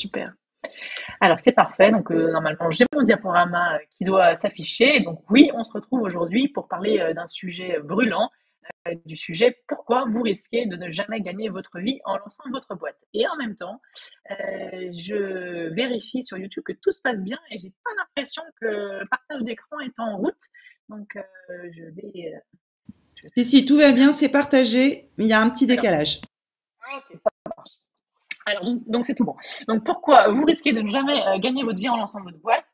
super. Alors, c'est parfait. Donc, normalement, j'ai mon diaporama qui doit s'afficher. Donc, oui, on se retrouve aujourd'hui pour parler d'un sujet brûlant, du sujet pourquoi vous risquez de ne jamais gagner votre vie en lançant votre boîte. Et en même temps, je vérifie sur YouTube que tout se passe bien et j'ai pas l'impression que le partage d'écran est en route. Donc, je vais. Je Si, si, tout va bien, c'est partagé, mais il y a un petit Alors, décalage. ok, ça marche. Alors, donc c'est tout bon. Donc, pourquoi vous risquez de ne jamais gagner votre vie en lançant votre boîte?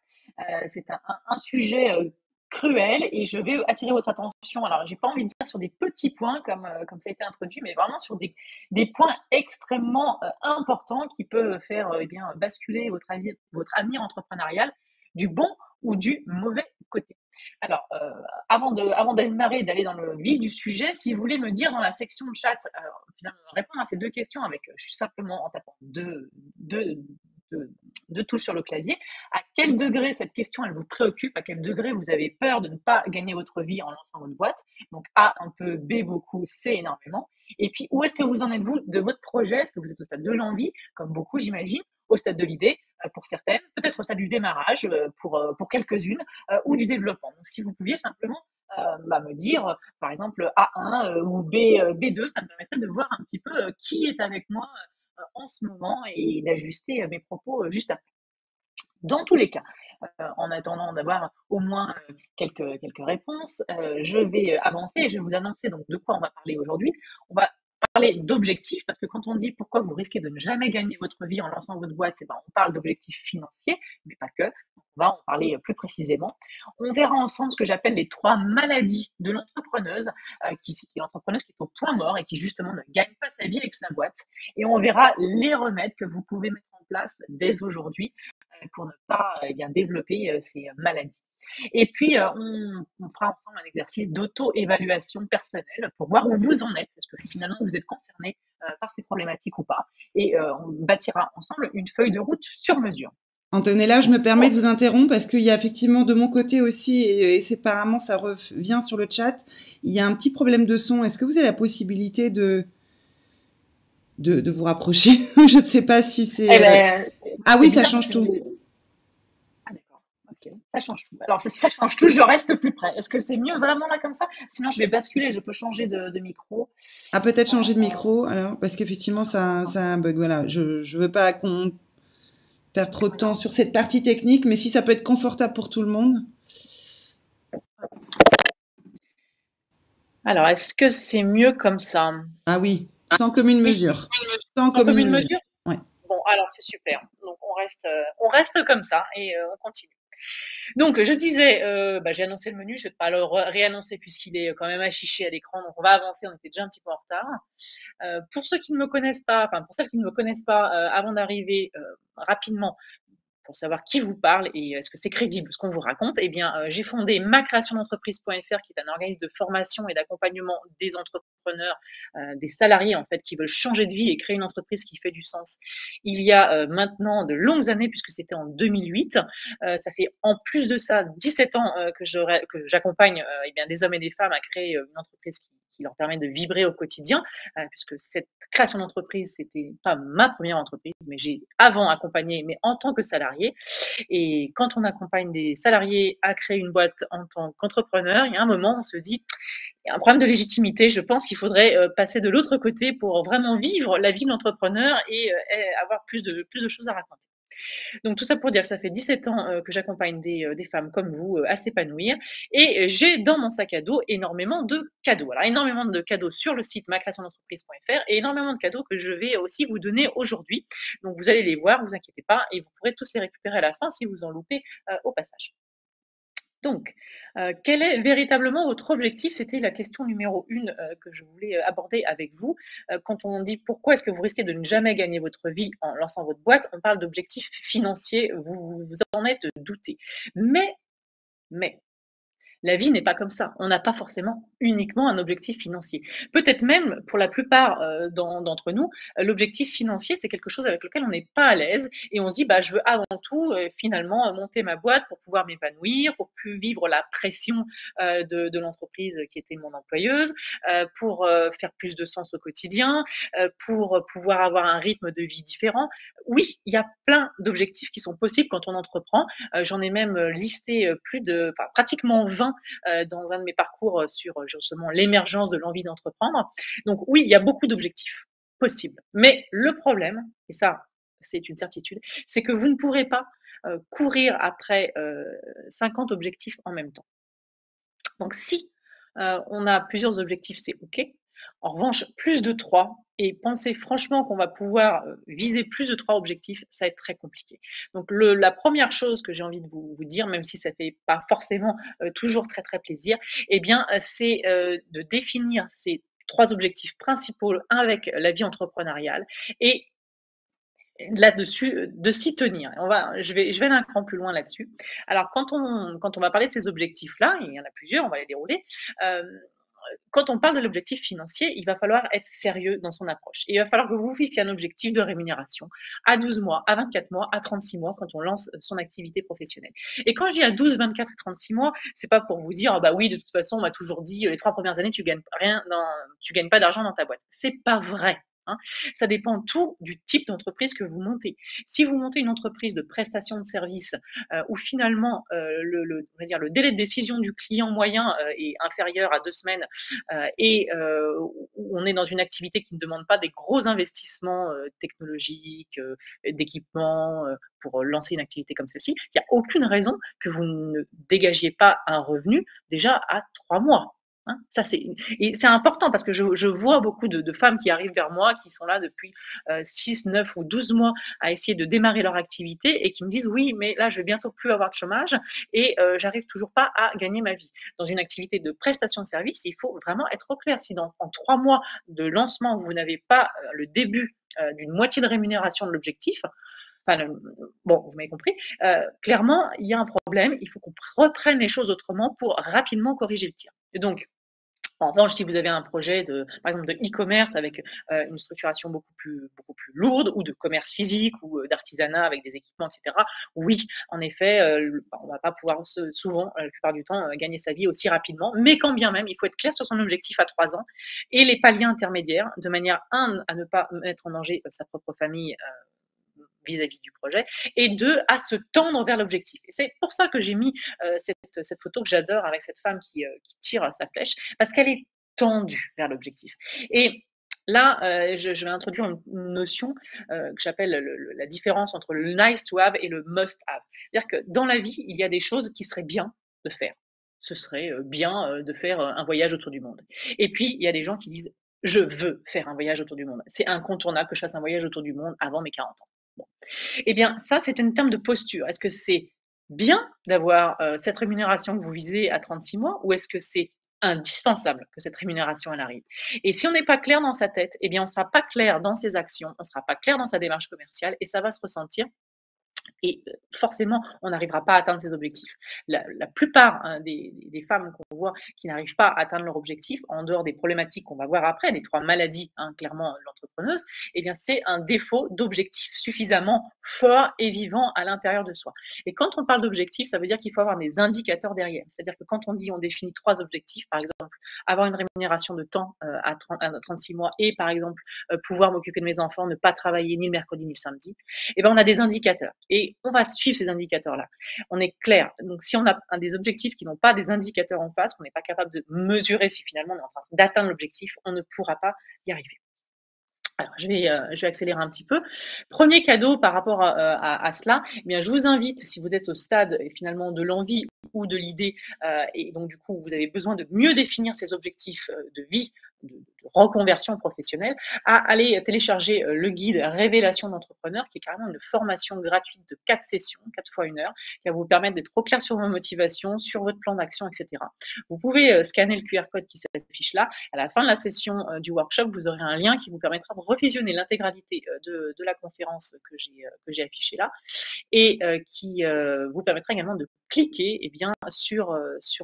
C'est un sujet cruel et je vais attirer votre attention. Alors, j'ai pas envie de dire sur des petits points comme ça a été introduit, mais vraiment sur des points extrêmement importants qui peuvent faire eh bien, basculer votre avenir entrepreneurial du bon ou du mauvais côté. Alors, avant de démarrer, d'aller dans le vif du sujet, si vous voulez me dire dans la section de chat, finalement, répondre à ces deux questions avec juste simplement en tapant deux touches sur le clavier, à quel degré cette question elle vous préoccupe, à quel degré vous avez peur de ne pas gagner votre vie en lançant votre boîte. Donc A un peu, B beaucoup, C énormément. Et puis où est-ce que vous en êtes vous de votre projet? Est-ce que vous êtes au stade de l'envie, comme beaucoup j'imagine, au stade de l'idée pour certaines, peut-être au stade du démarrage pour quelques-unes, ou du développement. Donc si vous pouviez simplement me dire, par exemple, A1 ou B2, ça me permettrait de voir un petit peu qui est avec moi en ce moment et d'ajuster mes propos juste après. Dans tous les cas, en attendant d'avoir au moins quelques réponses, je vais avancer et je vais vous annoncer donc de quoi on va parler aujourd'hui. On va parler d'objectifs parce que quand on dit pourquoi vous risquez de ne jamais gagner votre vie en lançant votre boîte, c'est on parle d'objectifs financiers, mais pas que. On va en parler plus précisément. On verra ensemble ce que j'appelle les 3 maladies de l'entrepreneuse, qui est l'entrepreneuse qui est au point mort et qui justement ne gagne pas sa vie avec sa boîte. Et on verra les remèdes que vous pouvez mettre en place dès aujourd'hui pour ne pas bien développer ces maladies. Et puis, on fera ensemble un exercice d'auto-évaluation personnelle pour voir où vous en êtes. Est-ce que finalement vous êtes concerné par ces problématiques ou pas? Et on bâtira ensemble une feuille de route sur mesure. Antonella, je me permets de vous interrompre parce qu'il y a effectivement de mon côté aussi, et séparément ça revient sur le chat, il y a un petit problème de son. Est-ce que vous avez la possibilité de vous rapprocher? Je ne sais pas si Eh c'est... ben, Ah c'est oui, ça bizarre parce change que tout. ah d'accord, ok, ça change tout. Alors, si ça change tout, je reste plus près. Est-ce que c'est mieux vraiment là comme ça? Sinon, je vais basculer, je peux changer de micro. Ah, peut-être changer de Euh, micro, alors, parce qu'effectivement, ça a un bug. Voilà, je veux pas qu'on perde trop de temps alors, sur cette partie technique, mais si ça peut être confortable pour tout le monde. alors, est-ce que c'est mieux comme ça? Ah oui, sans commune Oui, mesure. Sans sans commune commune mesure. mesure? Ouais. Bon, alors c'est super. Donc on reste comme ça et on continue. Donc je disais, j'ai annoncé le menu, je ne vais pas le réannoncer puisqu'il est quand même affiché à l'écran, donc on va avancer, on était déjà un petit peu en retard. Pour ceux qui ne me connaissent pas, enfin pour celles qui ne me connaissent pas, avant d'arriver rapidement pour savoir qui vous parle et est-ce que c'est crédible ce qu'on vous raconte, eh bien, j'ai fondé macreationdentreprise.fr qui est un organisme de formation et d'accompagnement des entrepreneurs, des salariés en fait qui veulent changer de vie et créer une entreprise qui fait du sens. Il y a maintenant de longues années puisque c'était en 2008. Ça fait en plus de ça 17 ans que j'accompagne eh bien, des hommes et des femmes à créer une entreprise qui leur permet de vibrer au quotidien, puisque cette création d'entreprise, c'était pas ma première entreprise, mais j'ai avant accompagné, mais en tant que salarié. Et quand on accompagne des salariés à créer une boîte en tant qu'entrepreneur, il y a un moment, on se dit, il y a un problème de légitimité. Je pense qu'il faudrait passer de l'autre côté pour vraiment vivre la vie de l'entrepreneur et avoir plus de choses à raconter. Donc tout ça pour dire que ça fait 17 ans que j'accompagne des femmes comme vous à s'épanouir et j'ai dans mon sac à dos énormément de cadeaux. Alors énormément de cadeaux sur le site macreationdentreprise.fr et énormément de cadeaux que je vais aussi vous donner aujourd'hui. Donc vous allez les voir, vous inquiétez pas, et vous pourrez tous les récupérer à la fin si vous en loupez au passage. Donc, quel est véritablement votre objectif? C'était la question numéro 1 que je voulais aborder avec vous. Quand on dit pourquoi est-ce que vous risquez de ne jamais gagner votre vie en lançant votre boîte, on parle d'objectifs financiers, vous en êtes douté. Mais La vie n'est pas comme ça. On n'a pas forcément uniquement un objectif financier. Peut-être même, pour la plupart d'entre nous, l'objectif financier, c'est quelque chose avec lequel on n'est pas à l'aise et on se dit, bah, je veux avant tout, finalement, monter ma boîte pour pouvoir m'épanouir, pour plus vivre la pression de l'entreprise qui était mon employeuse, pour faire plus de sens au quotidien, pour pouvoir avoir un rythme de vie différent. Oui, il y a plein d'objectifs qui sont possibles quand on entreprend. J'en ai même listé pratiquement 20 dans un de mes parcours sur justement l'émergence de l'envie d'entreprendre. Donc oui, il y a beaucoup d'objectifs possibles. Mais le problème, et ça c'est une certitude, c'est que vous ne pourrez pas courir après 50 objectifs en même temps. Donc si on a plusieurs objectifs, c'est OK. En revanche, plus de 3 et penser franchement qu'on va pouvoir viser plus de 3 objectifs, ça va être très compliqué. Donc la première chose que j'ai envie de vous dire, même si ça ne fait pas forcément toujours très très plaisir, eh bien, c'est de définir ces 3 objectifs principaux avec la vie entrepreneuriale et là-dessus, de s'y tenir. Je vais aller un cran plus loin là-dessus. Alors quand on va parler de ces objectifs-là, il y en a plusieurs, on va les dérouler. Quand on parle de l'objectif financier, il va falloir être sérieux dans son approche. Et il va falloir que vous vous fixiez un objectif de rémunération à 12 mois, à 24 mois, à 36 mois quand on lance son activité professionnelle. Et quand je dis à 12, 24 et 36 mois, c'est pas pour vous dire, bah oui, de toute façon, on m'a toujours dit, les 3 premières années, tu gagnes pas d'argent dans ta boîte. C'est pas vrai. Hein. Ça dépend tout du type d'entreprise que vous montez. Si vous montez une entreprise de prestation de services où finalement le délai de décision du client moyen est inférieur à 2 semaines et où on est dans une activité qui ne demande pas des gros investissements technologiques, d'équipements pour lancer une activité comme celle-ci, il n'y a aucune raison que vous ne dégagiez pas un revenu déjà à 3 mois. Hein, ça c'est important parce que je vois beaucoup de femmes qui arrivent vers moi, qui sont là depuis 6, 9 ou 12 mois à essayer de démarrer leur activité et qui me disent oui, mais là je vais bientôt plus avoir de chômage et j'arrive toujours pas à gagner ma vie. Dans une activité de prestation de service, il faut vraiment être au clair. Si en 3 mois de lancement, vous n'avez pas le début d'une moitié de rémunération de l'objectif, bon, vous m'avez compris, clairement, il y a un problème, il faut qu'on reprenne les choses autrement pour rapidement corriger le tir. Et donc, en revanche, si vous avez un projet par exemple, de e-commerce avec une structuration beaucoup plus lourde, ou de commerce physique, ou d'artisanat avec des équipements, etc., oui, en effet, on ne va pas pouvoir souvent, la plupart du temps, gagner sa vie aussi rapidement. Mais quand bien même, il faut être clair sur son objectif à 3 ans et les paliers intermédiaires, de manière, à ne pas mettre en danger sa propre famille vis-à-vis du projet, et 2, à se tendre vers l'objectif. Et c'est pour ça que j'ai mis cette photo que j'adore avec cette femme qui tire sa flèche, parce qu'elle est tendue vers l'objectif. Et là, je vais introduire une notion que j'appelle la différence entre le nice to have et le must have. C'est-à-dire que dans la vie, il y a des choses qui seraient bien de faire. Ce serait bien de faire un voyage autour du monde. Et puis, il y a des gens qui disent je veux faire un voyage autour du monde. C'est incontournable que je fasse un voyage autour du monde avant mes 40 ans. Bon. Eh bien, ça, c'est un terme de posture. Est-ce que c'est bien d'avoir cette rémunération que vous visez à 36 mois, ou est-ce que c'est indispensable que cette rémunération elle arrive? Et si on n'est pas clair dans sa tête, eh bien, on ne sera pas clair dans ses actions, on ne sera pas clair dans sa démarche commerciale, et ça va se ressentir. Et forcément, on n'arrivera pas à atteindre ses objectifs. La plupart des femmes qu'on voit qui n'arrivent pas à atteindre leur objectif, en dehors des problématiques qu'on va voir après, les 3 maladies, clairement, l'entrepreneuse, eh bien, c'est un défaut d'objectif suffisamment fort et vivant à l'intérieur de soi. Et quand on parle d'objectif, ça veut dire qu'il faut avoir des indicateurs derrière. C'est-à-dire que quand on définit 3 objectifs, par exemple, avoir une rémunération de temps à 36 mois et, par exemple, pouvoir m'occuper de mes enfants, ne pas travailler ni le mercredi ni le samedi, eh bien, on a des indicateurs. Et on va suivre ces indicateurs-là. On est clair. Donc, si on a des objectifs qui n'ont pas des indicateurs en face, qu'on n'est pas capable de mesurer si finalement on est en train d'atteindre l'objectif, on ne pourra pas y arriver. Alors, je vais accélérer un petit peu. Premier cadeau par rapport à cela, eh bien, je vous invite, si vous êtes au stade finalement de l'envie ou de l'idée, et donc du coup vous avez besoin de mieux définir ces objectifs de vie, de reconversion professionnelle, à aller télécharger le guide Révélation d'entrepreneur, qui est carrément une formation gratuite de 4 sessions, 4 fois 1 heure, qui va vous permettre d'être au clair sur vos motivations, sur votre plan d'action, etc. Vous pouvez scanner le QR code qui s'affiche là. À la fin de la session du workshop, vous aurez un lien qui vous permettra de revisionner l'intégralité de la conférence que j'ai affichée là. et qui vous permettra également de cliquer eh bien, sur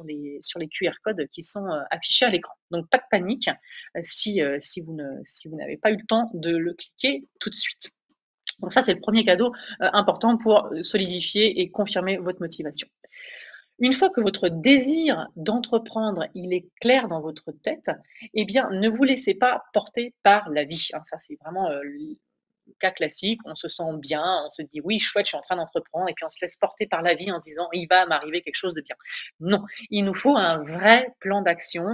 les QR codes qui sont affichés à l'écran. Donc pas de panique si vous n'avez pas eu le temps de le cliquer tout de suite. Donc ça, c'est le premier cadeau important pour solidifier et confirmer votre motivation. Une fois que votre désir d'entreprendre, il est clair dans votre tête, eh bien, ne vous laissez pas porter par la vie. Hein. Ça, c'est vraiment le cas classique. On se sent bien, on se dit oui, chouette, je suis en train d'entreprendre, et puis on se laisse porter par la vie en se disant il va m'arriver quelque chose de bien. Non, il nous faut un vrai plan d'action.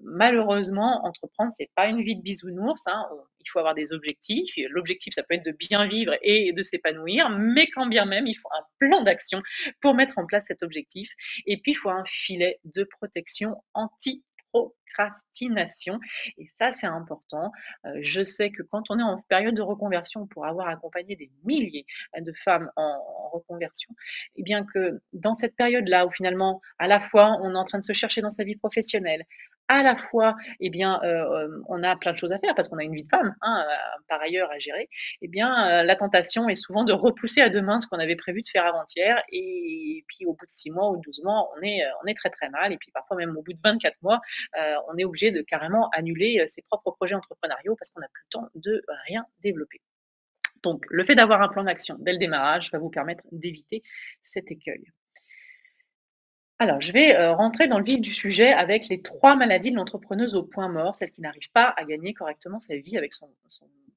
Malheureusement, entreprendre, c'est pas une vie de bisounours. Hein. Il faut avoir des objectifs. L'objectif, ça peut être de bien vivre et de s'épanouir, mais quand bien même, il faut un plan d'action pour mettre en place cet objectif. Et puis, il faut un filet de protection anti-procrastination. Et ça, c'est important. Je sais que quand on est en période de reconversion, pour avoir accompagné des milliers de femmes en reconversion, et bien que dans cette période-là où finalement, à la fois, on est en train de se chercher dans sa vie professionnelle, à la fois, eh bien, on a plein de choses à faire parce qu'on a une vie de femme, hein, par ailleurs à gérer. Eh bien, la tentation est souvent de repousser à demain ce qu'on avait prévu de faire avant-hier. Et puis, au bout de 6 mois ou 12 mois, on est très très mal. Et puis, parfois même au bout de 24 mois, on est obligé de carrément annuler ses propres projets entrepreneuriaux parce qu'on n'a plus le temps de rien développer. Donc, le fait d'avoir un plan d'action dès le démarrage va vous permettre d'éviter cet écueil. Alors, je vais rentrer dans le vif du sujet avec les 3 maladies de l'entrepreneuse au point mort, celle qui n'arrive pas à gagner correctement sa vie avec son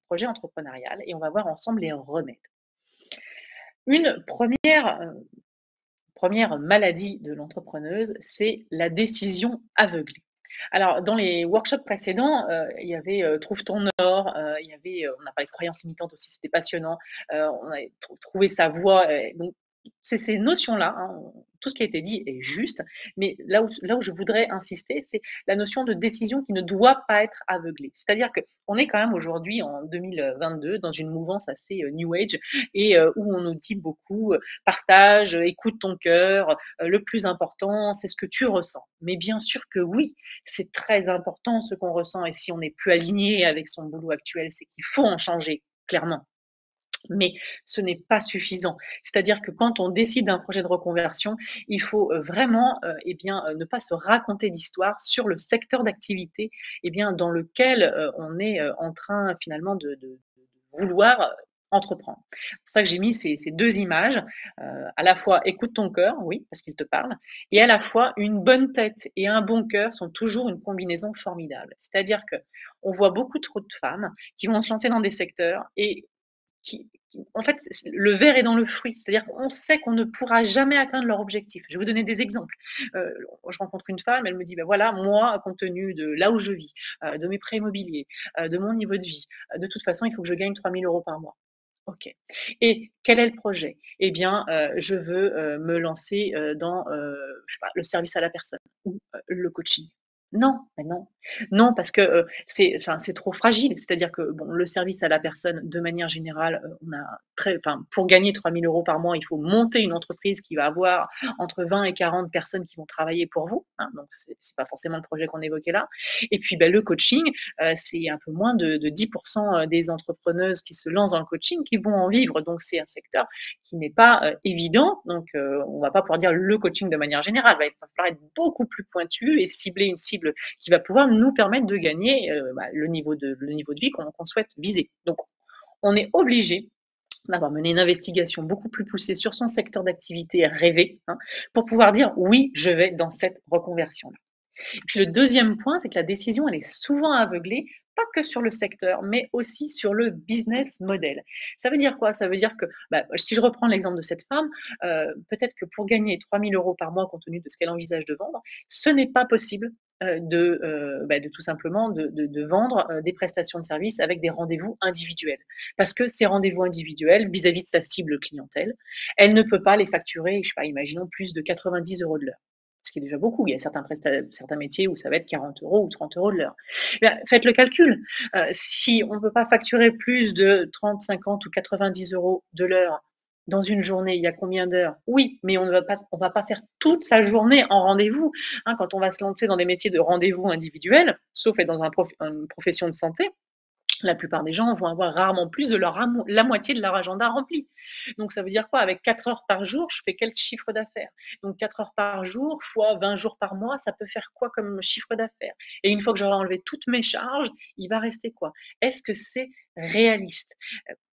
projet entrepreneurial, et on va voir ensemble les remèdes. Une première maladie de l'entrepreneuse, c'est la décision aveuglée. Alors, dans les workshops précédents, il y avait Trouve ton or, il y avait, on a parlé de croyances limitantes aussi, c'était passionnant. On a trouvé sa voie. Donc, c'est ces notions-là, hein, tout ce qui a été dit est juste, mais là où je voudrais insister, c'est la notion de décision qui ne doit pas être aveuglée. C'est-à-dire qu'on est quand même aujourd'hui, en 2022, dans une mouvance assez New Age, et où on nous dit beaucoup partage, écoute ton cœur, le plus important, c'est ce que tu ressens. Mais bien sûr que oui, c'est très important ce qu'on ressent, et si on n'est plus aligné avec son boulot actuel, c'est qu'il faut en changer, clairement. Mais ce n'est pas suffisant. C'est-à-dire que quand on décide d'un projet de reconversion, il faut vraiment eh bien, ne pas se raconter d'histoire sur le secteur d'activité eh bien, dans lequel on est en train finalement de vouloir entreprendre. C'est pour ça que j'ai mis ces 2 images, à la fois écoute ton cœur, oui, parce qu'il te parle, et à la fois une bonne tête et un bon cœur sont toujours une combinaison formidable. C'est-à-dire que on voit beaucoup trop de femmes qui vont se lancer dans des secteurs et en fait, le verre est dans le fruit. C'est-à-dire qu'on sait qu'on ne pourra jamais atteindre leur objectif. Je vais vous donner des exemples. Je rencontre une femme, elle me dit, ben voilà, moi, compte tenu de là où je vis, de mes prêts immobiliers, de mon niveau de vie, de toute façon, il faut que je gagne 3 000 € par mois. OK. Et quel est le projet? Eh bien, je veux me lancer dans je sais pas, le service à la personne ou le coaching. Non, mais non. Non, parce que c'est trop fragile. C'est-à-dire que bon, le service à la personne, de manière générale, pour gagner 3 000 € par mois, il faut monter une entreprise qui va avoir entre 20 et 40 personnes qui vont travailler pour vous. Hein, donc, c'est pas forcément le projet qu'on évoquait là. Et puis, ben, le coaching, c'est un peu moins de 10% des entrepreneuses qui se lancent dans le coaching qui vont en vivre. Donc, c'est un secteur qui n'est pas évident. Donc, on va pas pouvoir dire le coaching de manière générale. Il va falloir être beaucoup plus pointu et cibler une cible qui va pouvoir nous permettre de gagner le niveau de vie qu'on souhaite viser. Donc, on est obligé d'avoir mené une investigation beaucoup plus poussée sur son secteur d'activité rêvé, hein, pour pouvoir dire oui, je vais dans cette reconversion-là. Et puis le deuxième point, c'est que la décision, elle est souvent aveuglée, pas que sur le secteur, mais aussi sur le business model. Ça veut dire quoi? Ça veut dire que, si je reprends l'exemple de cette femme, peut-être que pour gagner 3 000 € par mois, compte tenu de ce qu'elle envisage de vendre, ce n'est pas possible de tout simplement de vendre des prestations de services avec des rendez-vous individuels. Parce que ces rendez-vous individuels, vis-à-vis de sa cible clientèle, elle ne peut pas les facturer, je sais pas, imaginons plus de 90 € de l'heure. Ce qui est déjà beaucoup. Il y a certains métiers où ça va être 40 € ou 30 € de l'heure. Faites le calcul. Si on ne peut pas facturer plus de 30, 50 ou 90 € de l'heure dans une journée, il y a combien d'heures? Oui, mais on va pas faire toute sa journée en rendez-vous. Hein, quand on va se lancer dans des métiers de rendez-vous individuels, sauf être dans une profession de santé, La plupart des gens vont avoir rarement plus de la moitié de leur agenda rempli. Donc ça veut dire quoi? Avec 4 heures par jour, je fais quel chiffre d'affaires? Donc 4 heures par jour fois 20 jours par mois, ça peut faire quoi comme chiffre d'affaires? Et une fois que j'aurai enlevé toutes mes charges, il va rester quoi? Est-ce que c'est réaliste?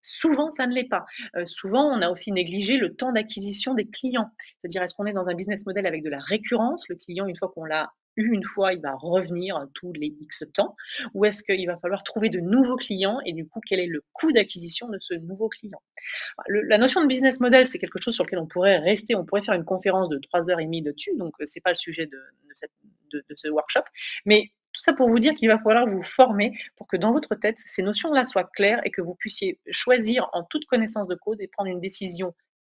Souvent, ça ne l'est pas. Souvent, on a aussi négligé le temps d'acquisition des clients. C'est-à-dire, est-ce qu'on est dans un business model avec de la récurrence? Le client, une fois qu'on l'a eu une fois, il va revenir tous les X temps, ou est-ce qu'il va falloir trouver de nouveaux clients et du coup, quel est le coût d'acquisition de ce nouveau client? La notion de business model, c'est quelque chose sur lequel on pourrait rester, on pourrait faire une conférence de 3 heures et demie dessus, donc c'est pas le sujet de ce workshop, mais tout ça pour vous dire qu'il va falloir vous former pour que dans votre tête, ces notions-là soient claires et que vous puissiez choisir en toute connaissance de cause et prendre une décision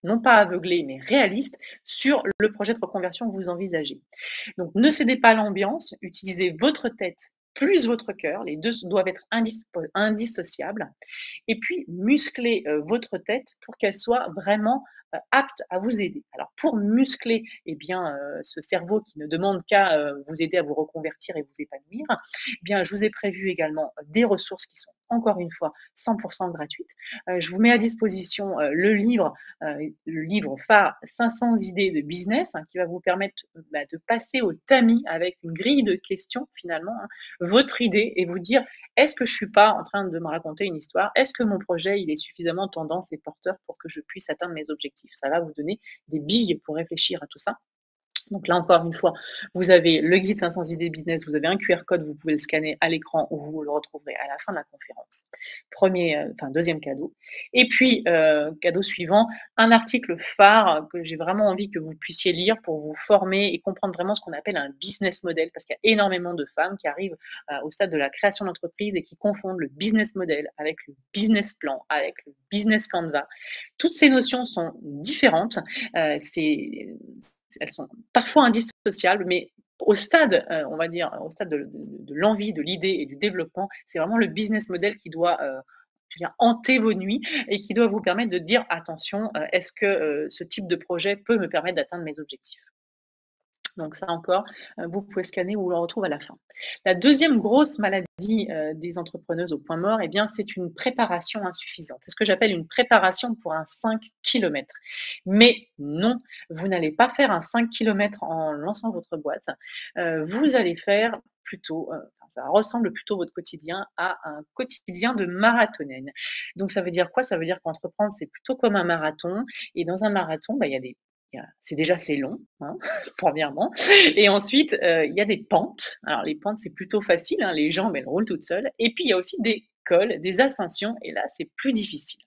non pas aveuglée, mais réaliste sur le projet de reconversion que vous envisagez. Donc, ne cédez pas à l'ambiance, utilisez votre tête plus votre cœur, les deux doivent être indissociables, et puis muscler votre tête pour qu'elle soit vraiment apte à vous aider. Alors pour muscler eh bien, ce cerveau qui ne demande qu'à vous aider à vous reconvertir et vous épanouir, eh bien, je vous ai prévu également des ressources qui sont encore une fois 100% gratuites. Je vous mets à disposition le livre phare 500 idées de business qui va vous permettre de passer au tamis avec une grille de questions finalement, votre idée et vous dire est-ce que je suis pas en train de me raconter une histoire? Est-ce que mon projet, il est suffisamment tendance et porteur pour que je puisse atteindre mes objectifs? Ça va vous donner des billes pour réfléchir à tout ça. Donc là encore une fois, vous avez le guide 500 idées business, vous avez un QR code, vous pouvez le scanner à l'écran ou vous le retrouverez à la fin de la conférence. Deuxième cadeau. Et puis, cadeau suivant, un article phare que j'ai vraiment envie que vous puissiez lire pour vous former et comprendre vraiment ce qu'on appelle un business model, parce qu'il y a énormément de femmes qui arrivent au stade de la création d'entreprise et qui confondent le business model avec le business plan, avec le business canvas. Toutes ces notions sont différentes. Elles sont parfois indissociables, mais au stade, on va dire, au stade de l'envie, de l'idée et du développement, c'est vraiment le business model qui doit hanter vos nuits et qui doit vous permettre de dire attention, est-ce que ce type de projet peut me permettre d'atteindre mes objectifs? Donc ça encore, vous pouvez scanner ou on le retrouve à la fin. La deuxième grosse maladie des entrepreneuses au point mort, eh bien, c'est une préparation insuffisante. C'est ce que j'appelle une préparation pour un 5 km. Mais non, vous n'allez pas faire un 5 km en lançant votre boîte. Vous allez faire plutôt, ça ressemble plutôt votre quotidien à un quotidien de marathonienne. Donc ça veut dire quoi? Ça veut dire qu'entreprendre, c'est plutôt comme un marathon. Et dans un marathon, il y a des c'est long, hein, premièrement. Et ensuite, il y a des pentes. Alors les pentes, c'est plutôt facile, hein, les jambes, elles roulent toutes seules. Et puis il y a aussi des cols, des ascensions, et là, c'est plus difficile.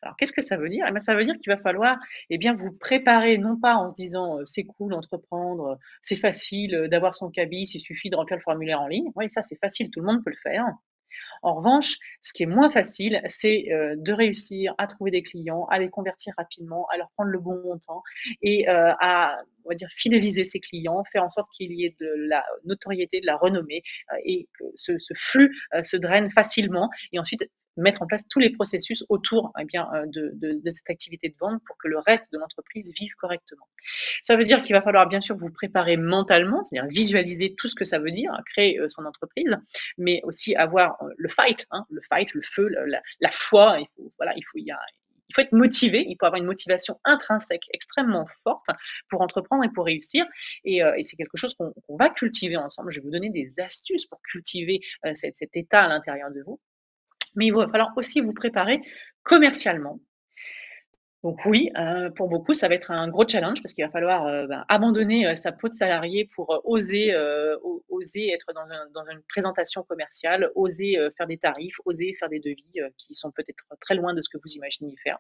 Alors qu'est-ce que ça veut dire? Eh bien, ça veut dire qu'il va falloir eh bien, vous préparer, non pas en se disant c'est cool d'entreprendre, c'est facile d'avoir son cabis, il suffit de remplir le formulaire en ligne. Oui, ça c'est facile, tout le monde peut le faire. En revanche, ce qui est moins facile, c'est de réussir à trouver des clients, à les convertir rapidement, à leur prendre le bon montant et à, on va dire, fidéliser ses clients, faire en sorte qu'il y ait de la notoriété, de la renommée et que ce flux se draine facilement et ensuite mettre en place tous les processus autour eh bien, de cette activité de vente pour que le reste de l'entreprise vive correctement. Ça veut dire qu'il va falloir bien sûr vous préparer mentalement, c'est-à-dire visualiser tout ce que ça veut dire, créer son entreprise, mais aussi avoir le fight, le feu, la foi. Il faut être motivé, il faut avoir une motivation intrinsèque extrêmement forte pour entreprendre et pour réussir. Et c'est quelque chose qu'on va cultiver ensemble. Je vais vous donner des astuces pour cultiver cet état à l'intérieur de vous. Mais il va falloir aussi vous préparer commercialement. Donc oui, pour beaucoup, ça va être un gros challenge parce qu'il va falloir, abandonner, sa peau de salarié pour, oser être dans une présentation commerciale, oser, faire des tarifs, oser faire des devis, qui sont peut-être très loin de ce que vous imaginiez faire.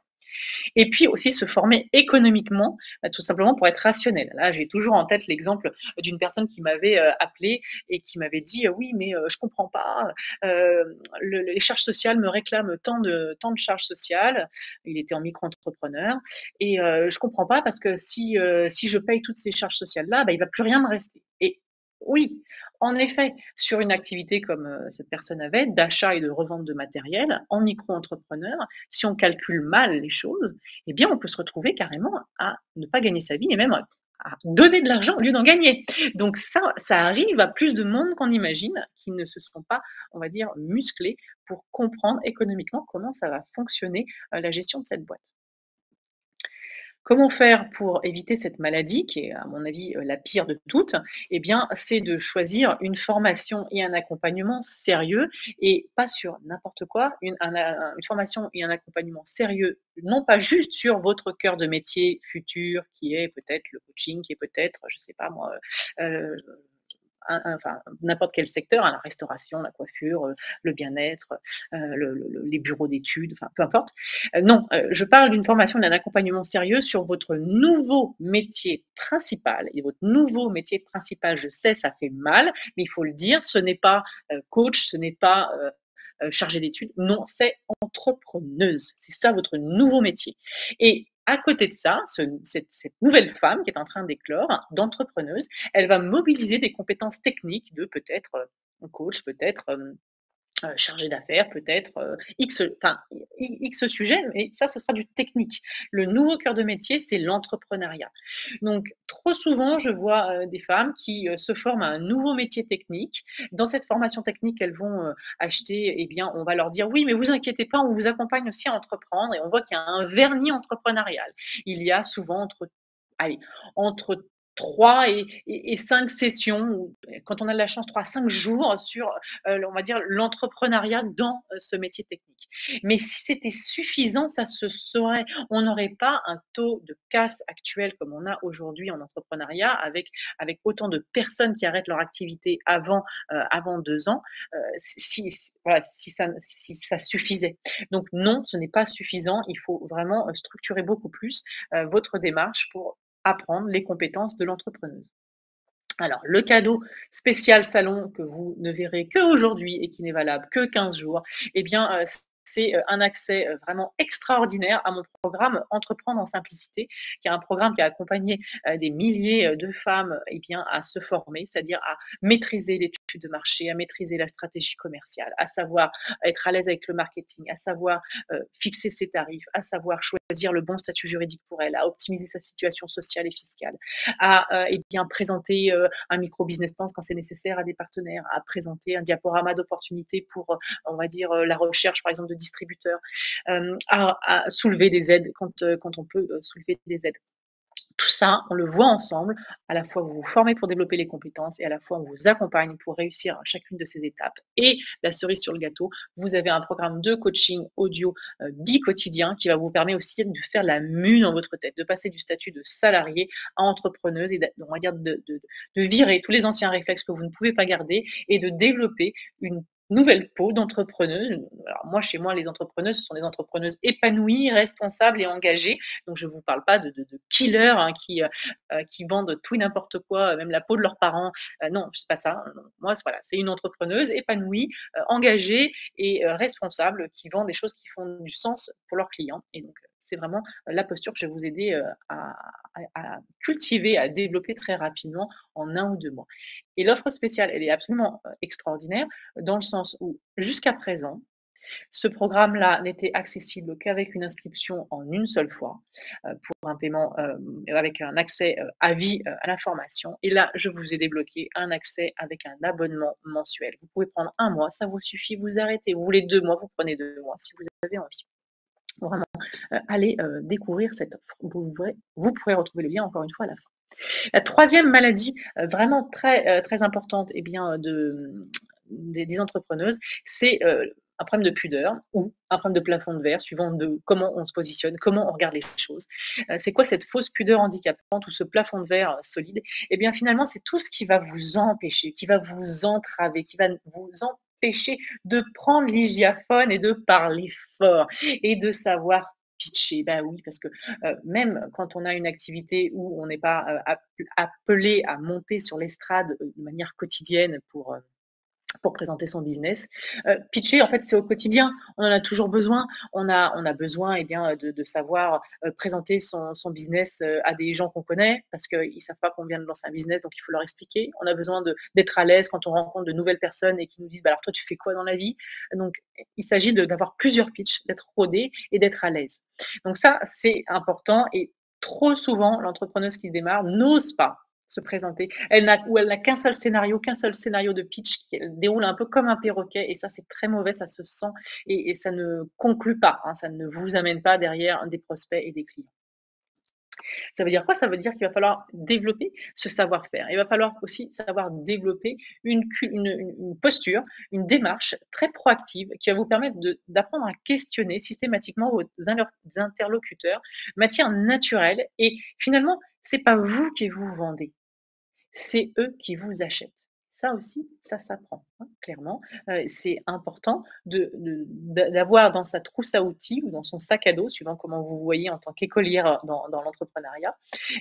Et puis aussi se former économiquement, tout simplement pour être rationnel. Là, j'ai toujours en tête l'exemple d'une personne qui m'avait appelé et qui m'avait dit oui, mais je comprends pas, les charges sociales me réclament tant de charges sociales. Il était en micro-entrepreneur et je comprends pas parce que si je paye toutes ces charges sociales là, il va plus rien me rester. Et oui, en effet, sur une activité comme cette personne avait, d'achat et de revente de matériel, en micro-entrepreneur, si on calcule mal les choses, eh bien, on peut se retrouver carrément à ne pas gagner sa vie et même à donner de l'argent au lieu d'en gagner. Donc ça arrive à plus de monde qu'on imagine, qui ne se sont pas, on va dire, musclés pour comprendre économiquement comment ça va fonctionner, la gestion de cette boîte. Comment faire pour éviter cette maladie qui est, à mon avis, la pire de toutes? Eh bien, c'est de choisir une formation et un accompagnement sérieux et pas sur n'importe quoi. Une formation et un accompagnement sérieux, non pas juste sur votre cœur de métier futur qui est peut-être le coaching, qui est peut-être, je sais pas moi, heu, enfin, n'importe quel secteur, hein, la restauration, la coiffure, le bien-être, les bureaux d'études, enfin peu importe. Non, je parle d'une formation, d'un accompagnement sérieux sur votre nouveau métier principal. Et votre nouveau métier principal, je sais, ça fait mal, mais il faut le dire, ce n'est pas coach, ce n'est pas chargée d'études. Non, c'est entrepreneuse. C'est ça votre nouveau métier. Et à côté de ça, cette nouvelle femme qui est en train d'éclore, d'entrepreneuse, elle va mobiliser des compétences techniques de peut-être coach, peut-être chargé d'affaires, peut-être X, enfin X sujet, mais ça, ce sera du technique. Le nouveau cœur de métier, c'est l'entrepreneuriat. Donc, trop souvent, je vois des femmes qui se forment à un nouveau métier technique. Dans cette formation technique, elles vont acheter, eh bien, on va leur dire oui, mais vous inquiétez pas, on vous accompagne aussi à entreprendre. Et on voit qu'il y a un vernis entrepreneurial. Il y a souvent allez, entre 3 et 5 sessions, quand on a de la chance, 3 à 5 jours sur, on va dire, l'entrepreneuriat dans ce métier technique. Mais si c'était suffisant, ça se saurait. On n'aurait pas un taux de casse actuel comme on a aujourd'hui en entrepreneuriat avec autant de personnes qui arrêtent leur activité avant 2 ans, voilà, si ça suffisait. Donc non, ce n'est pas suffisant. Il faut vraiment structurer beaucoup plus votre démarche pour apprendre les compétences de l'entrepreneuse. Alors, le cadeau spécial salon que vous ne verrez qu'aujourd'hui et qui n'est valable que 15 jours, eh bien, c'est un accès vraiment extraordinaire à mon programme Entreprendre en simplicité, qui est un programme qui a accompagné des milliers de femmes eh bien, à se former, c'est-à-dire à maîtriser l'étude de marché, à maîtriser la stratégie commerciale, à savoir être à l'aise avec le marketing, à savoir fixer ses tarifs, à savoir choisir le bon statut juridique pour elle, à optimiser sa situation sociale et fiscale, à eh bien, présenter un micro-business plan quand c'est nécessaire à des partenaires, à présenter un diaporama d'opportunités pour, on va dire, la recherche, par exemple, de distributeurs, à soulever des aides quand on peut soulever des aides. Tout ça, on le voit ensemble. À la fois, vous vous formez pour développer les compétences et à la fois, on vous accompagne pour réussir chacune de ces étapes. Et la cerise sur le gâteau, vous avez un programme de coaching audio bi-quotidien qui va vous permettre aussi de faire la mue dans votre tête, de passer du statut de salarié à entrepreneuse et on va dire de virer tous les anciens réflexes que vous ne pouvez pas garder et de développer une nouvelle peau d'entrepreneuse. Alors moi, chez moi, les entrepreneuses, ce sont des entrepreneuses épanouies, responsables et engagées. Donc, je ne vous parle pas de killers hein, qui vendent tout et n'importe quoi, même la peau de leurs parents. Non, c'est pas ça. Non. Moi, voilà, c'est une entrepreneuse épanouie, engagée et responsable qui vend des choses qui font du sens pour leurs clients. Et donc, c'est vraiment la posture que je vais vous aider à cultiver, à développer très rapidement en 1 ou 2 mois. Et l'offre spéciale, elle est absolument extraordinaire dans le sens où, jusqu'à présent, ce programme-là n'était accessible qu'avec une inscription en une seule fois pour un paiement avec un accès à vie à la formation. Et là, je vous ai débloqué un accès avec un abonnement mensuel. Vous pouvez prendre 1 mois, ça vous suffit, vous arrêtez. Vous voulez 2 mois, vous prenez 2 mois si vous avez envie. Vraiment, allez découvrir cette offre. Vous pourrez retrouver le lien encore une fois à la fin. La troisième maladie vraiment très importante eh bien, des entrepreneuses, c'est un problème de pudeur ou un problème de plafond de verre, suivant de comment on se positionne, comment on regarde les choses. C'est quoi cette fausse pudeur handicapante ou ce plafond de verre solide? Eh bien, finalement, c'est tout ce qui va vous empêcher, qui va vous entraver, qui va vous empêcher de prendre l'hygiaphone et de parler fort et de savoir pitcher. Bah oui, parce que même quand on a une activité où on n'est pas appelé à monter sur l'estrade de manière quotidienne pour présenter son business. Pitcher, en fait, c'est au quotidien. On en a toujours besoin. On a besoin eh bien, de savoir présenter son business à des gens qu'on connaît parce qu'ils ne savent pas qu'on vient de lancer un business, donc il faut leur expliquer. On a besoin d'être à l'aise quand on rencontre de nouvelles personnes et qui nous disent bah, alors toi, tu fais quoi dans la vie? Donc, il s'agit d'avoir plusieurs pitchs, d'être rodé et d'être à l'aise. Donc ça, c'est important. Et trop souvent, l'entrepreneuse qui démarre n'ose pas se présenter. Elle n'a qu'un seul scénario de pitch qu'elle déroule un peu comme un perroquet, et ça, c'est très mauvais, ça se sent, et ça ne conclut pas, hein, ça ne vous amène pas derrière des prospects et des clients. Ça veut dire quoi? Ça veut dire qu'il va falloir développer ce savoir-faire. Il va falloir aussi savoir développer une posture, une démarche très proactive qui va vous permettre d'apprendre à questionner systématiquement vos interlocuteurs de matière naturelle, et finalement, c'est pas vous qui vous vendez, c'est eux qui vous achètent. Ça aussi, ça s'apprend, hein, clairement. C'est important d'avoir dans sa trousse à outils ou dans son sac à dos, suivant comment vous voyez en tant qu'écolière dans l'entrepreneuriat,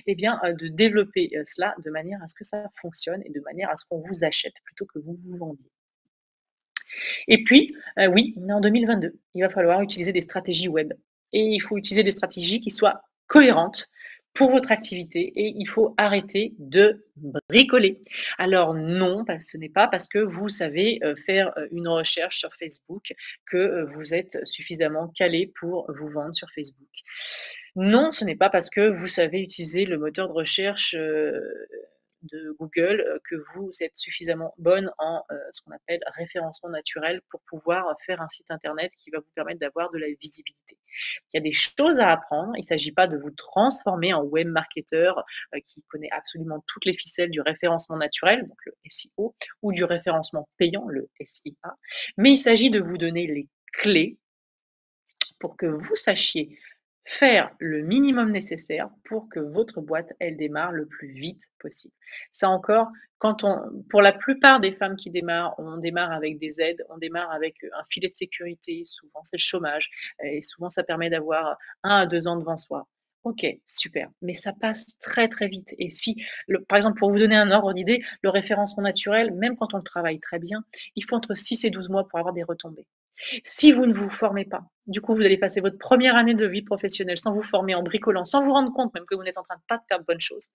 eh bien, de développer cela de manière à ce que ça fonctionne et de manière à ce qu'on vous achète plutôt que vous vous vendiez. Et puis, oui, on est en 2022. Il va falloir utiliser des stratégies web. Et il faut utiliser des stratégies qui soient cohérentes pour votre activité, et il faut arrêter de bricoler. Alors non, ce n'est pas parce que vous savez faire une recherche sur Facebook que vous êtes suffisamment calé pour vous vendre sur Facebook. Non, ce n'est pas parce que vous savez utiliser le moteur de recherche de Google que vous êtes suffisamment bonne en ce qu'on appelle référencement naturel pour pouvoir faire un site internet qui va vous permettre d'avoir de la visibilité. Il y a des choses à apprendre. Il ne s'agit pas de vous transformer en web marketeur qui connaît absolument toutes les ficelles du référencement naturel, donc le SEO, ou du référencement payant, le SIA, mais il s'agit de vous donner les clés pour que vous sachiez faire le minimum nécessaire pour que votre boîte, elle démarre le plus vite possible. Ça encore, pour la plupart des femmes qui démarrent, on démarre avec des aides, on démarre avec un filet de sécurité, souvent c'est le chômage, et souvent ça permet d'avoir 1 à 2 ans devant soi. Ok, super, mais ça passe très très vite. Et si, par exemple, pour vous donner un ordre d'idée, le référencement naturel, même quand on le travaille très bien, il faut entre 6 et 12 mois pour avoir des retombées. Si vous ne vous formez pas, du coup, vous allez passer votre première année de vie professionnelle sans vous former, en bricolant, sans vous rendre compte même que vous n'êtes en train de pas faire de bonnes choses.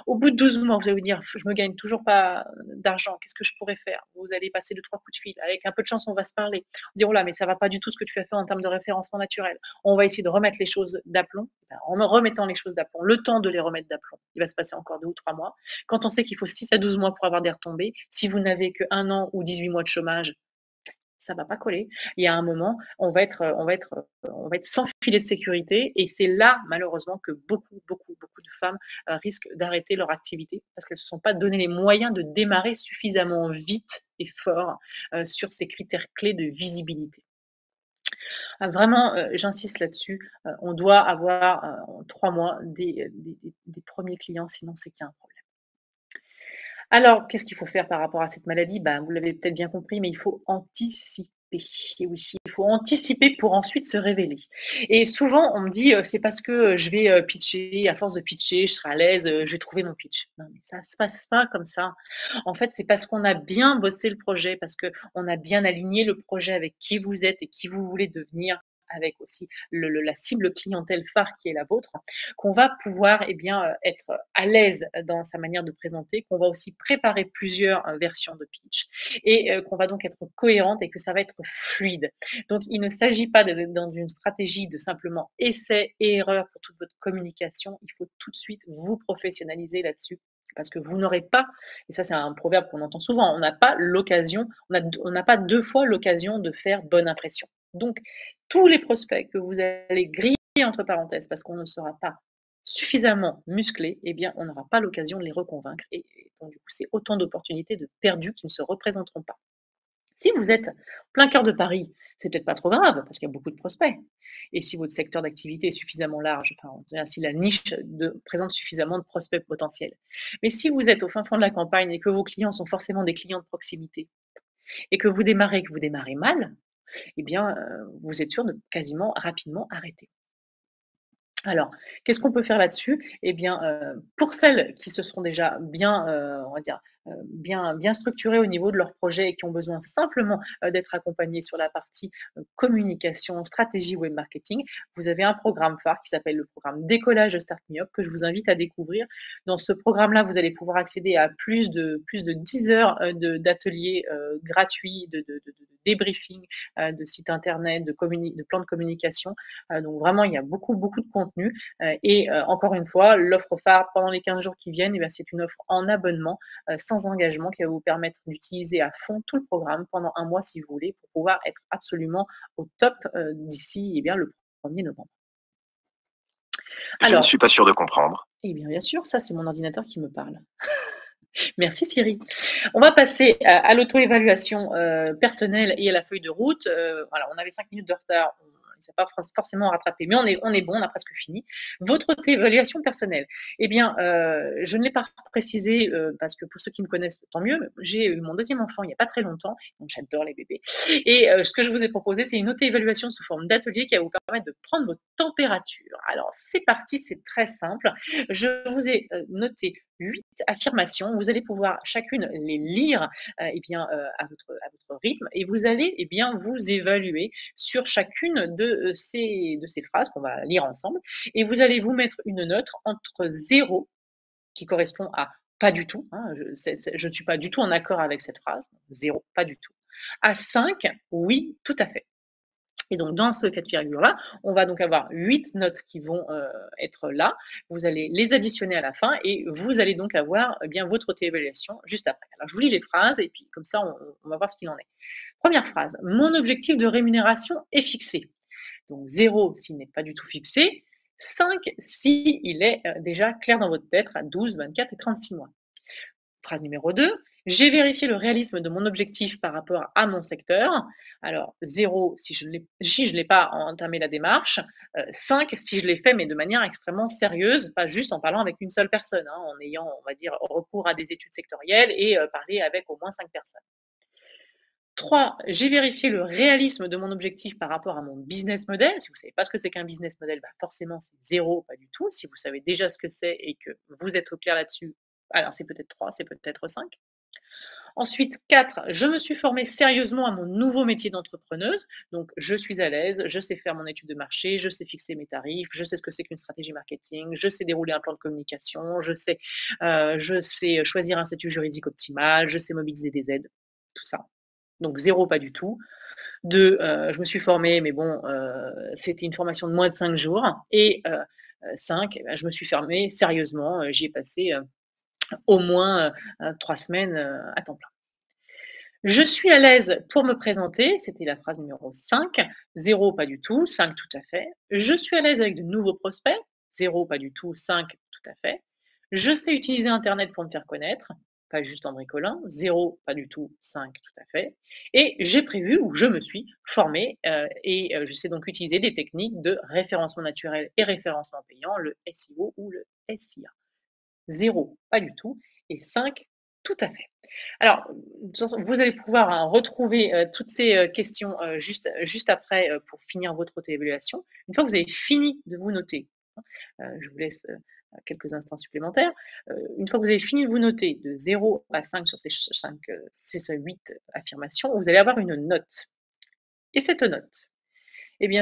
Au bout de 12 mois, vous allez vous dire, je me gagne toujours pas d'argent, qu'est-ce que je pourrais faire? Vous allez passer 2-3 coups de fil. Avec un peu de chance, on va se parler. Dire, oh là, mais ça va pas du tout ce que tu as fait en termes de référencement naturel. On va essayer de remettre les choses d'aplomb. En me remettant les choses d'aplomb, le temps de les remettre d'aplomb, il va se passer encore 2 ou 3 mois. Quand on sait qu'il faut 6 à 12 mois pour avoir des retombées, si vous n'avez que 1 an ou 18 mois de chômage, ça va pas coller. Il y a un moment, on va être sans filet de sécurité, et c'est là, malheureusement, que beaucoup de femmes risquent d'arrêter leur activité parce qu'elles se sont pas donné les moyens de démarrer suffisamment vite et fort sur ces critères clés de visibilité. Vraiment, j'insiste là-dessus, on doit avoir en 3 mois des premiers clients, sinon c'est qu'il y a un problème. Alors, qu'est-ce qu'il faut faire par rapport à cette maladie? Ben, vous l'avez peut-être bien compris, mais il faut anticiper. Et oui, il faut anticiper pour ensuite se révéler. Et souvent, on me dit, c'est parce que je vais pitcher, à force de pitcher, je serai à l'aise, je vais trouver mon pitch. Non, mais ça se passe pas comme ça. En fait, c'est parce qu'on a bien bossé le projet, parce qu'on a bien aligné le projet avec qui vous êtes et qui vous voulez devenir, avec aussi la cible clientèle phare qui est la vôtre, qu'on va pouvoir être à l'aise dans sa manière de présenter, qu'on va aussi préparer plusieurs versions de pitch, et qu'on va donc être cohérente et que ça va être fluide. Donc, il ne s'agit pas d'être dans une stratégie de simplement essai et erreur pour toute votre communication. Il faut tout de suite vous professionnaliser là-dessus. Parce que vous n'aurez pas, et ça c'est un proverbe qu'on entend souvent, on n'a pas 2 fois l'occasion de faire bonne impression. Donc, tous les prospects que vous allez griller entre parenthèses parce qu'on ne sera pas suffisamment musclé, eh bien, on n'aura pas l'occasion de les reconvaincre. Et donc, du coup, c'est autant d'opportunités de perdus qui ne se représenteront pas. Si vous êtes plein cœur de Paris, c'est peut-être pas trop grave parce qu'il y a beaucoup de prospects. Et si votre secteur d'activité est suffisamment large, si la niche présente suffisamment de prospects potentiels. Mais si vous êtes au fin fond de la campagne et que vos clients sont forcément des clients de proximité et que vous démarrez mal, eh bien, vous êtes sûr de quasiment rapidement arrêter. Alors, qu'est-ce qu'on peut faire là-dessus? Eh bien, pour celles qui se seront déjà bien, on va dire, bien structurés au niveau de leur projet et qui ont besoin simplement d'être accompagnés sur la partie communication, stratégie, web marketing, vous avez un programme phare qui s'appelle le programme Décollage de Start Me Up que je vous invite à découvrir. Dans ce programme-là, vous allez pouvoir accéder à plus de 10 heures d'ateliers gratuits, de débriefing, de sites internet, de plans de communication. Donc vraiment, il y a beaucoup de contenu. Et encore une fois, l'offre phare pendant les 15 jours qui viennent, c'est une offre en abonnement sans engagement qui va vous permettre d'utiliser à fond tout le programme pendant un mois si vous voulez pour pouvoir être absolument au top d'ici le 1er novembre. Je ne suis pas sûr de comprendre. Bien sûr, ça c'est mon ordinateur qui me parle. Merci Siri. On va passer à l'auto-évaluation personnelle et à la feuille de route. Voilà, on avait 5 minutes de retard. On ne s'est pas forcément rattrapé, mais on est bon, on a presque fini. Votre auto-évaluation personnelle. Je ne l'ai pas précisé parce que pour ceux qui me connaissent, tant mieux. J'ai eu mon deuxième enfant il n'y a pas très longtemps, donc j'adore les bébés. Et ce que je vous ai proposé, c'est une auto-évaluation sous forme d'atelier qui va vous permettre de prendre votre température. Alors, c'est parti, c'est très simple. Je vous ai noté 8 affirmations. Vous allez pouvoir chacune les lire à votre rythme et vous allez vous évaluer sur chacune de ces phrases qu'on va lire ensemble et vous allez vous mettre une note entre 0 qui correspond à pas du tout, je ne suis pas du tout en accord avec cette phrase, 0, pas du tout, à 5, oui, tout à fait. Et donc, dans ce cas de figure-là, on va donc avoir 8 notes qui vont être là. Vous allez les additionner à la fin et vous allez donc avoir votre auto-évaluation juste après. Alors, je vous lis les phrases et puis comme ça, on va voir ce qu'il en est. Première phrase, mon objectif de rémunération est fixé. Donc, 0 s'il n'est pas du tout fixé, 5 s'il est déjà clair dans votre tête à 12, 24 et 36 mois. Phrase numéro 2, j'ai vérifié le réalisme de mon objectif par rapport à mon secteur. Alors, 0 si je ne l'ai pas entamé la démarche. 5 si je l'ai fait, mais de manière extrêmement sérieuse, pas juste en parlant avec une seule personne, en ayant, on va dire, recours à des études sectorielles et parler avec au moins 5 personnes. 3, j'ai vérifié le réalisme de mon objectif par rapport à mon business model. Si vous ne savez pas ce que c'est qu'un business model, forcément c'est 0, pas du tout. Si vous savez déjà ce que c'est et que vous êtes au clair là-dessus, alors c'est peut-être 3, c'est peut-être 5. Ensuite, 4, je me suis formée sérieusement à mon nouveau métier d'entrepreneuse. Donc, je suis à l'aise, je sais faire mon étude de marché, je sais fixer mes tarifs, je sais ce que c'est qu'une stratégie marketing, je sais dérouler un plan de communication, je sais choisir un statut juridique optimal, je sais mobiliser des aides, tout ça. Donc, 0, pas du tout. 2, je me suis formée, mais bon, c'était une formation de moins de 5 jours. Et 5, je me suis formée sérieusement, j'y ai passé au moins 3 semaines à temps plein. Je suis à l'aise pour me présenter, c'était la phrase numéro 5. 0, pas du tout. 5, tout à fait. Je suis à l'aise avec de nouveaux prospects. 0, pas du tout. 5, tout à fait. Je sais utiliser Internet pour me faire connaître, pas juste en bricolant. 0, pas du tout. 5, tout à fait. Et j'ai prévu, ou je me suis formée, et je sais donc utiliser des techniques de référencement naturel et référencement payant, le SEO ou le SIA. 0, pas du tout, et 5, tout à fait. Alors, vous allez pouvoir retrouver toutes ces questions juste après pour finir votre auto-évaluation. Une fois que vous avez fini de vous noter, je vous laisse quelques instants supplémentaires. Une fois que vous avez fini de vous noter de 0 à 5 sur ces 8 affirmations, vous allez avoir une note. Et cette note,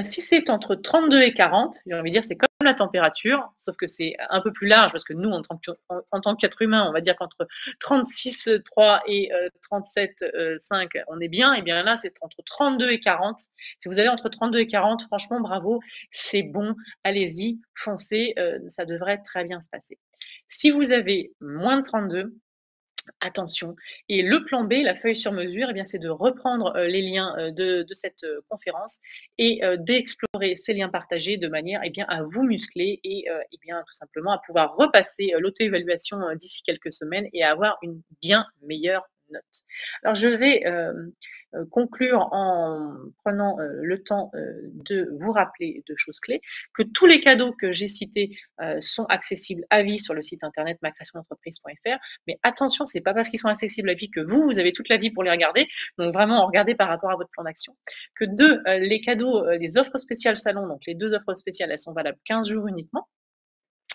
si c'est entre 32 et 40, j'ai envie de dire c'est comme la température, sauf que c'est un peu plus large parce que nous, en tant qu'être humain, on va dire qu'entre 36,3 et 37,5, on est bien. Et bien là, c'est entre 32 et 40. Si vous allez entre 32 et 40, franchement, bravo, c'est bon, allez-y, foncez, ça devrait très bien se passer. Si vous avez moins de 32, attention. Et le plan B, la feuille sur mesure, c'est de reprendre les liens de cette conférence et d'explorer ces liens partagés de manière à vous muscler et tout simplement à pouvoir repasser l'auto-évaluation d'ici quelques semaines et à avoir une bien meilleure note. Alors, je vais conclure en prenant le temps de vous rappeler 2 choses clés, que tous les cadeaux que j'ai cités sont accessibles à vie sur le site internet macreationentreprise.fr, mais attention, c'est pas parce qu'ils sont accessibles à vie que vous avez toute la vie pour les regarder, donc vraiment regardez par rapport à votre plan d'action. Que 2, les cadeaux, les offres spéciales salon, donc les 2 offres spéciales, elles sont valables 15 jours uniquement.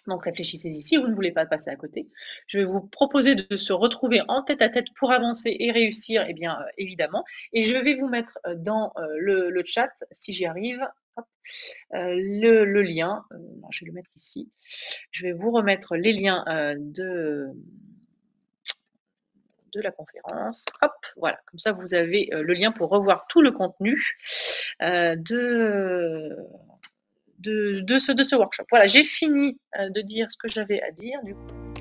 Donc réfléchissez-y. Si vous ne voulez pas passer à côté, je vais vous proposer de se retrouver en tête-à-tête pour avancer et réussir, eh bien, évidemment. Et je vais vous mettre dans le chat, si j'y arrive, hop, le lien. Je vais le mettre ici. Je vais vous remettre les liens de la conférence. Hop, voilà, comme ça vous avez le lien pour revoir tout le contenu de ce workshop. Voilà, j'ai fini de dire ce que j'avais à dire. Du coup.